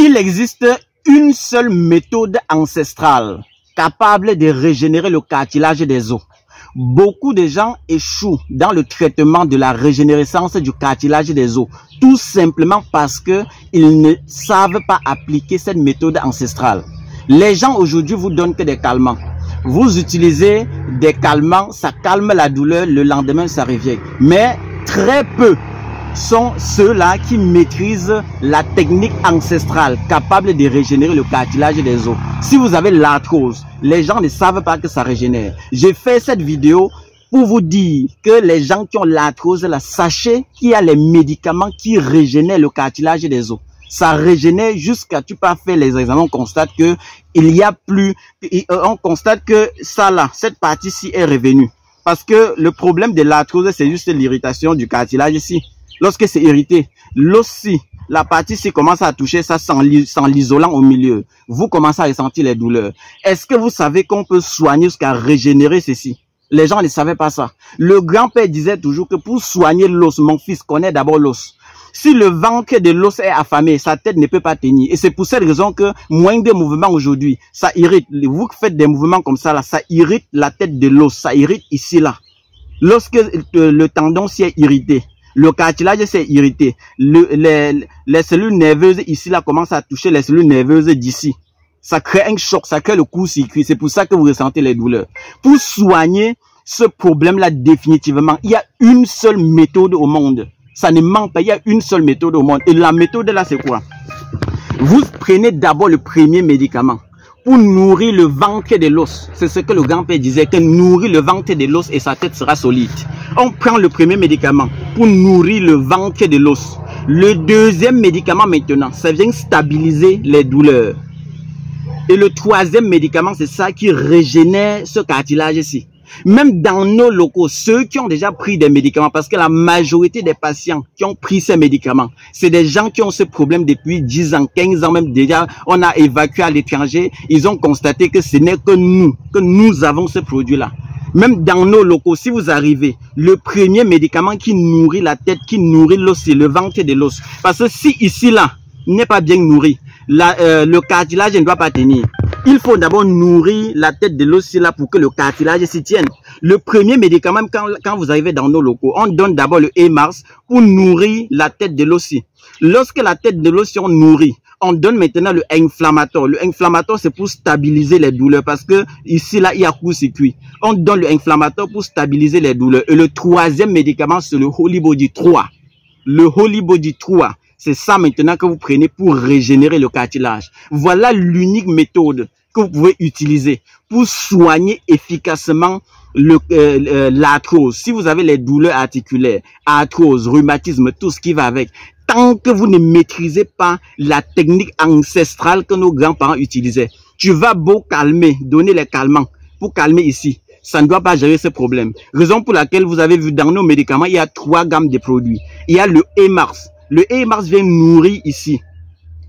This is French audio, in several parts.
Il existe une seule méthode ancestrale capable de régénérer le cartilage des os. Beaucoup de gens échouent dans le traitement de la régénérescence du cartilage des os, tout simplement parce que ils ne savent pas appliquer cette méthode ancestrale. Les gens aujourd'hui vous donnent que des calmants. Vous utilisez des calmants, ça calme la douleur, le lendemain ça revient. Mais très peu sont ceux-là qui maîtrisent la technique ancestrale capable de régénérer le cartilage des os. Si vous avez l'arthrose, les gens ne savent pas que ça régénère. J'ai fait cette vidéo pour vous dire que les gens qui ont l'arthrose, sachez qu'il y a les médicaments qui régénèrent le cartilage des os. Ça régénère jusqu'à tu peux faire les examens, on constate que il y a plus, on constate que ça là, cette partie-ci est revenue. Parce que le problème de l'arthrose, c'est juste l'irritation du cartilage ici. Lorsque c'est irrité, l'os-ci, la partie-ci commence à toucher ça sans l'isolant au milieu. Vous commencez à ressentir les douleurs. Est-ce que vous savez qu'on peut soigner jusqu'à régénérer ceci? Les gens ne savaient pas ça. Le grand-père disait toujours que pour soigner l'os, mon fils, connaît d'abord l'os. Si le ventre de l'os est affamé, sa tête ne peut pas tenir. Et c'est pour cette raison que moins de mouvements aujourd'hui, ça irrite. Vous faites des mouvements comme ça, là, ça irrite la tête de l'os, ça irrite ici, là. Lorsque le tendon s'y est irrité, le cartilage s'est irrité, les cellules nerveuses ici, là, commencent à toucher les cellules nerveuses d'ici. Ça crée un choc, ça crée le court-circuit. C'est pour ça que vous ressentez les douleurs. Pour soigner ce problème-là définitivement, il y a une seule méthode au monde. Ça ne manque pas, il y a une seule méthode au monde. Et la méthode là, c'est quoi? Vous prenez d'abord le premier médicament pour nourrir le ventre de l'os. C'est ce que le grand-père disait, que nourrir le ventre de l'os et sa tête sera solide. On prend le premier médicament pour nourrir le ventre de l'os. Le deuxième médicament maintenant, ça vient stabiliser les douleurs. Et le troisième médicament, c'est ça qui régénère ce cartilage-ci. Même dans nos locaux, ceux qui ont déjà pris des médicaments, parce que la majorité des patients qui ont pris ces médicaments, c'est des gens qui ont ce problème depuis 10 ans, 15 ans même déjà, on a évacué à l'étranger, ils ont constaté que ce n'est que nous avons ce produit-là. Même dans nos locaux, si vous arrivez, le premier médicament qui nourrit la tête, qui nourrit l'os, c'est le ventre de l'os. Parce que si ici, là, n'est pas bien nourri, le cartilage ne doit pas tenir. Il faut d'abord nourrir la tête de l'os là pour que le cartilage s'y tienne. Le premier médicament, quand vous arrivez dans nos locaux, on donne d'abord le EMARS pour nourrir la tête de l'os. Lorsque la tête de l'os est nourrie, on donne maintenant le inflammatoire. Le inflammatoire, c'est pour stabiliser les douleurs parce que ici, là, il y a court-circuit. On donne le inflammatoire pour stabiliser les douleurs. Et le troisième médicament, c'est le Holy Body 3. Le Holy Body 3. C'est ça maintenant que vous prenez pour régénérer le cartilage. Voilà l'unique méthode que vous pouvez utiliser pour soigner efficacement l'arthrose. Si vous avez les douleurs articulaires, arthrose, rhumatisme, tout ce qui va avec, tant que vous ne maîtrisez pas la technique ancestrale que nos grands-parents utilisaient, tu vas beau calmer, donner les calmants pour calmer ici. Ça ne doit pas gérer ce problème. Raison pour laquelle vous avez vu dans nos médicaments, il y a 3 gammes de produits. Il y a le EMARS. Le EMARS vient nourrir ici.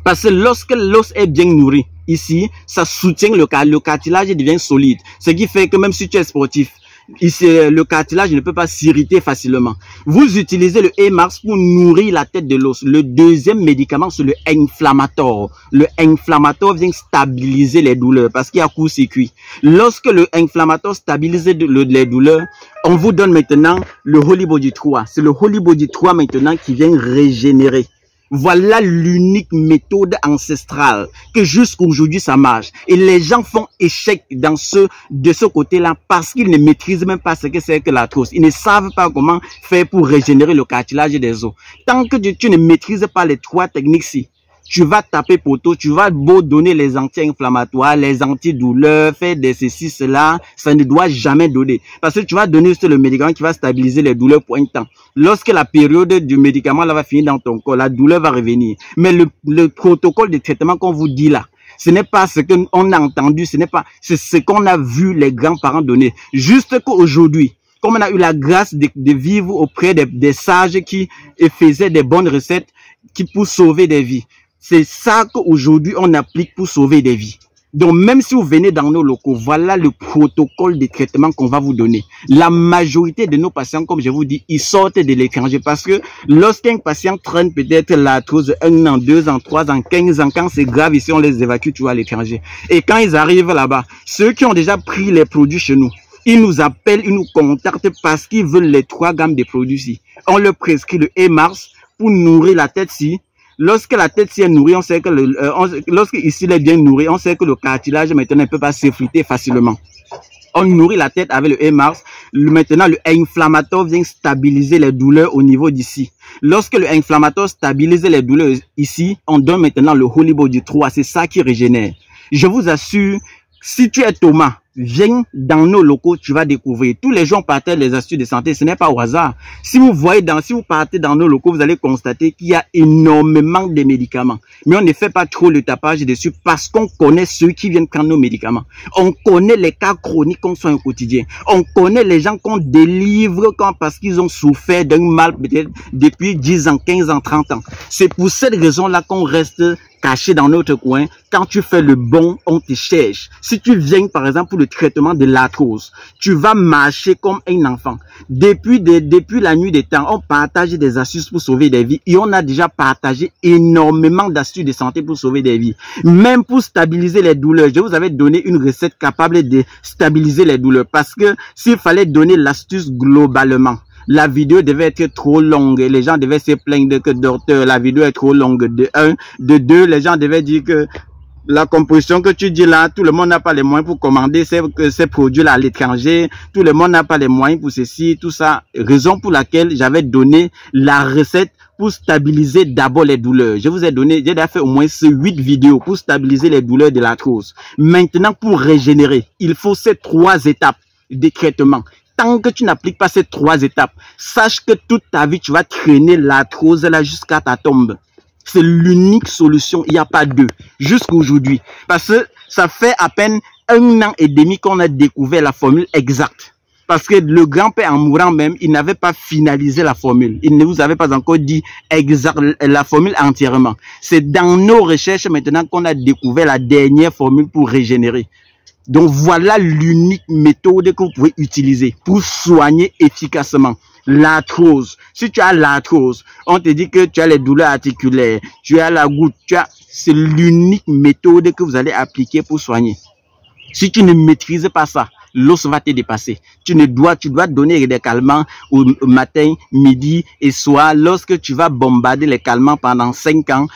Parce que lorsque l'os est bien nourri, ici, ça soutient le cartilage devient solide. Ce qui fait que même si tu es sportif, ici, le cartilage ne peut pas s'irriter facilement. Vous utilisez le EMARS pour nourrir la tête de l'os. Le deuxième médicament, c'est le inflammatoire. Le inflammatoire vient stabiliser les douleurs parce qu'il y a court-circuit. Lorsque le inflammatoire stabilise les douleurs, on vous donne maintenant le Holy Body 3. C'est le Holy Body 3 maintenant qui vient régénérer. Voilà l'unique méthode ancestrale que jusqu'aujourd'hui ça marche. Et les gens font échec de ce côté-là parce qu'ils ne maîtrisent même pas ce que c'est que l'arthrose. Ils ne savent pas comment faire pour régénérer le cartilage des os. Tant que tu ne maîtrises pas les 3 techniques-ci, tu vas taper poteau, tu vas beau donner les anti-inflammatoires, les antidouleurs, faire des ceci, cela, ça ne doit jamais donner. Parce que tu vas donner le médicament qui va stabiliser les douleurs pour un temps. Lorsque la période du médicament là va finir dans ton corps, la douleur va revenir. Mais le protocole de traitement qu'on vous dit là, ce n'est pas ce qu'on a entendu, c'est ce qu'on a vu les grands-parents donner. Juste qu'aujourd'hui, comme on a eu la grâce de vivre auprès des sages qui faisaient des bonnes recettes pour sauver des vies. C'est ça qu'aujourd'hui on applique pour sauver des vies. Donc, même si vous venez dans nos locaux, voilà le protocole de traitement qu'on va vous donner. La majorité de nos patients, comme je vous dis, ils sortent de l'étranger parce que lorsqu'un patient traîne peut-être l'arthrose 1 an, 2 ans, 3 ans, 15 ans, quand c'est grave ici, on les évacue, tu vois, à l'étranger. Et quand ils arrivent là-bas, ceux qui ont déjà pris les produits chez nous, ils nous appellent, ils nous contactent parce qu'ils veulent les 3 gammes de produits-ci. On leur prescrit le EMARS pour nourrir la tête-ci. Lorsque la tête est nourrie, on sait que lorsque ici elle est bien nourrie, on sait que le cartilage maintenant ne peut pas s'effriter facilement. On nourrit la tête avec le EMARS. Maintenant, le inflammatoire vient stabiliser les douleurs au niveau d'ici. Lorsque le inflammatoire stabilise les douleurs ici, on donne maintenant le Holy Body 3. C'est ça qui régénère. Je vous assure, si tu es Thomas, viens dans nos locaux, tu vas découvrir. Tous les gens partagent les astuces de santé, ce n'est pas au hasard. Si vous partez dans nos locaux, vous allez constater qu'il y a énormément de médicaments. Mais on ne fait pas trop le tapage dessus parce qu'on connaît ceux qui viennent prendre nos médicaments. On connaît les cas chroniques qu'on soigne au quotidien. On connaît les gens qu'on délivre parce qu'ils ont souffert d'un mal peut-être depuis 10 ans, 15 ans, 30 ans. C'est pour cette raison-là qu'on reste caché dans notre coin. Quand tu fais le bon, on te cherche. Si tu viens par exemple pour le traitement de l'arthrose, tu vas marcher comme un enfant. Depuis la nuit des temps, on partage des astuces pour sauver des vies et on a déjà partagé énormément d'astuces de santé pour sauver des vies. Même pour stabiliser les douleurs, je vous avais donné une recette capable de stabiliser les douleurs parce que s'il fallait donner l'astuce globalement, la vidéo devait être trop longue et les gens devaient se plaindre que docteur, la vidéo est trop longue. De 1, de 2, les gens devaient dire que la composition que tu dis là, tout le monde n'a pas les moyens pour commander ces produits-là à l'étranger. Tout le monde n'a pas les moyens pour ceci, tout ça. Raison pour laquelle j'avais donné la recette pour stabiliser d'abord les douleurs. Je vous ai donné, j'ai déjà fait au moins 8 vidéos pour stabiliser les douleurs de l'arthrose. Maintenant, pour régénérer, il faut ces 3 étapes de traitement. Tant que tu n'appliques pas ces 3 étapes, sache que toute ta vie, tu vas traîner l'arthrose là jusqu'à ta tombe. C'est l'unique solution, il n'y a pas deux, jusqu'à aujourd'hui. Parce que ça fait à peine 1 an et demi qu'on a découvert la formule exacte. Parce que le grand-père en mourant même, il n'avait pas finalisé la formule. Il ne vous avait pas encore dit exact, la formule entièrement. C'est dans nos recherches maintenant qu'on a découvert la dernière formule pour régénérer. Donc voilà l'unique méthode que vous pouvez utiliser pour soigner efficacement l'arthrose. Si tu as l'arthrose, on te dit que tu as les douleurs articulaires, tu as la goutte, c'est l'unique méthode que vous allez appliquer pour soigner. Si tu ne maîtrises pas ça, l'os va te dépasser. Tu dois donner des calmants au matin, midi et soir. Lorsque tu vas bombarder les calmants pendant 5 ans,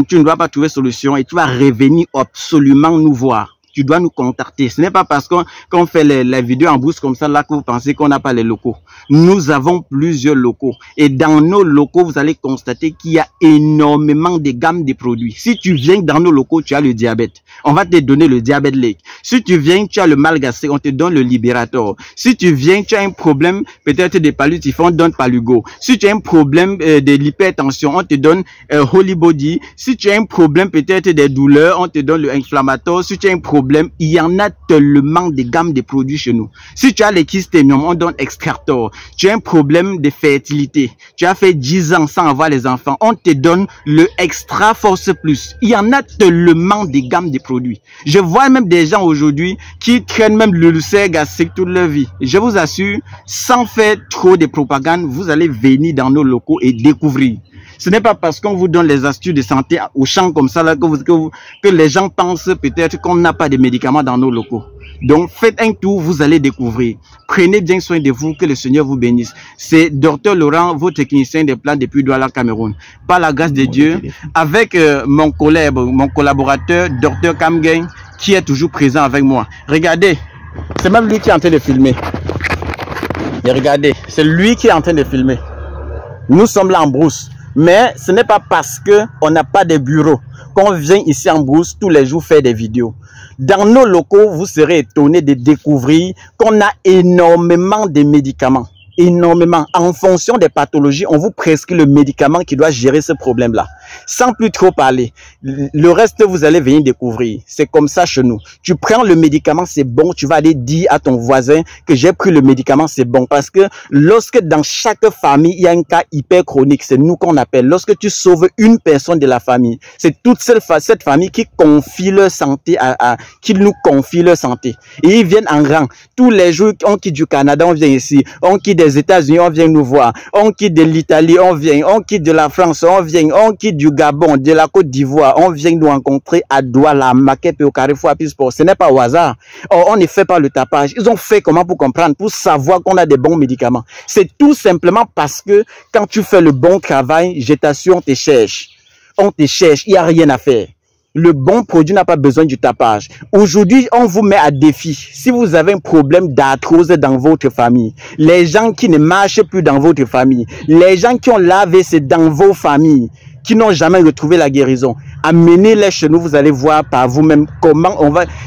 tu ne dois pas trouver solution et tu vas revenir absolument nous voir. Tu dois nous contacter. Ce n'est pas parce qu'on fait les vidéos en brousse comme ça là que vous pensez qu'on n'a pas les locaux. Nous avons plusieurs locaux. Et dans nos locaux, vous allez constater qu'il y a énormément de gammes de produits. Si tu viens dans nos locaux, tu as le diabète. On va te donner le diabète Lake. Si tu viens, tu as le mal gastrique, on te donne le Liberator. Si tu viens, tu as un problème peut-être de palliatif, on te donne Palugo. Si tu as un problème de l'hypertension, on te donne Holy Body. Si tu as un problème peut-être des douleurs, on te donne le inflammatoire. Si tu as un problème, il y en a tellement de gammes de produits chez nous. Si tu as les kystémium, on donne Extractor. Tu as un problème de fertilité, tu as fait 10 ans sans avoir les enfants, on te donne le Extra Force Plus. Il y en a tellement de gammes de produits. Je vois même des gens aujourd'hui qui traînent même l'ulcère gastrique toute leur vie. Je vous assure, sans faire trop de propagande, vous allez venir dans nos locaux et découvrir. Ce n'est pas parce qu'on vous donne les astuces de santé au champ comme ça là que les gens pensent peut-être qu'on n'a pas de médicaments dans nos locaux. Donc faites un tour, vous allez découvrir. Prenez bien soin de vous, que le Seigneur vous bénisse. C'est Dr Laurent, votre technicien des plans depuis Douala, Cameroun. Par la grâce de Dieu, avec mon collaborateur Dr Kamgen, qui est toujours présent avec moi. Regardez, c'est même lui qui est en train de filmer. Et regardez, c'est lui qui est en train de filmer. Nous sommes là en brousse. Mais ce n'est pas parce qu'on n'a pas de bureau qu'on vient ici en brousse tous les jours faire des vidéos. Dans nos locaux, vous serez étonnés de découvrir qu'on a énormément de médicaments. énormément. En fonction des pathologies, on vous prescrit le médicament qui doit gérer ce problème-là. Sans plus trop parler, le reste, vous allez venir découvrir. C'est comme ça chez nous. Tu prends le médicament, c'est bon. Tu vas aller dire à ton voisin que j'ai pris le médicament, c'est bon. Parce que lorsque dans chaque famille, il y a un cas hyper chronique, c'est nous qu'on appelle. Lorsque tu sauves une personne de la famille, c'est toute cette famille qui confie leur santé qui nous confie leur santé. Et ils viennent en rang. Tous les jours, on quitte du Canada, on vient ici. On quitte des États-Unis, on vient nous voir. On quitte de l'Italie, on vient. On quitte de la France, on vient. On quitte du Gabon, de la Côte d'Ivoire, on vient nous rencontrer à Douala, à Maquet et au Carrefour à Pisport. Ce n'est pas au hasard. Or, on ne fait pas le tapage. Ils ont fait comment pour comprendre, pour savoir qu'on a des bons médicaments. C'est tout simplement parce que quand tu fais le bon travail, je t'assure, on te cherche. On te cherche, il n'y a rien à faire. Le bon produit n'a pas besoin du tapage. Aujourd'hui, on vous met à défi. Si vous avez un problème d'arthrose dans votre famille, les gens qui ne marchent plus dans votre famille, les gens qui ont l'AVC dans vos familles, qui n'ont jamais retrouvé la guérison, amenez-les chez nous, vous allez voir par vous-même comment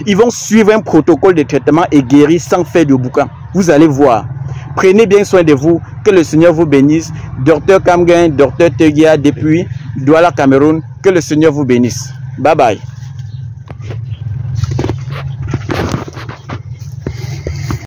ils vont suivre un protocole de traitement et guérir sans faire de boucan. Vous allez voir. Prenez bien soin de vous, que le Seigneur vous bénisse. Docteur Kamgen, Docteur Tegia depuis Douala, Cameroun, que le Seigneur vous bénisse. Bye bye.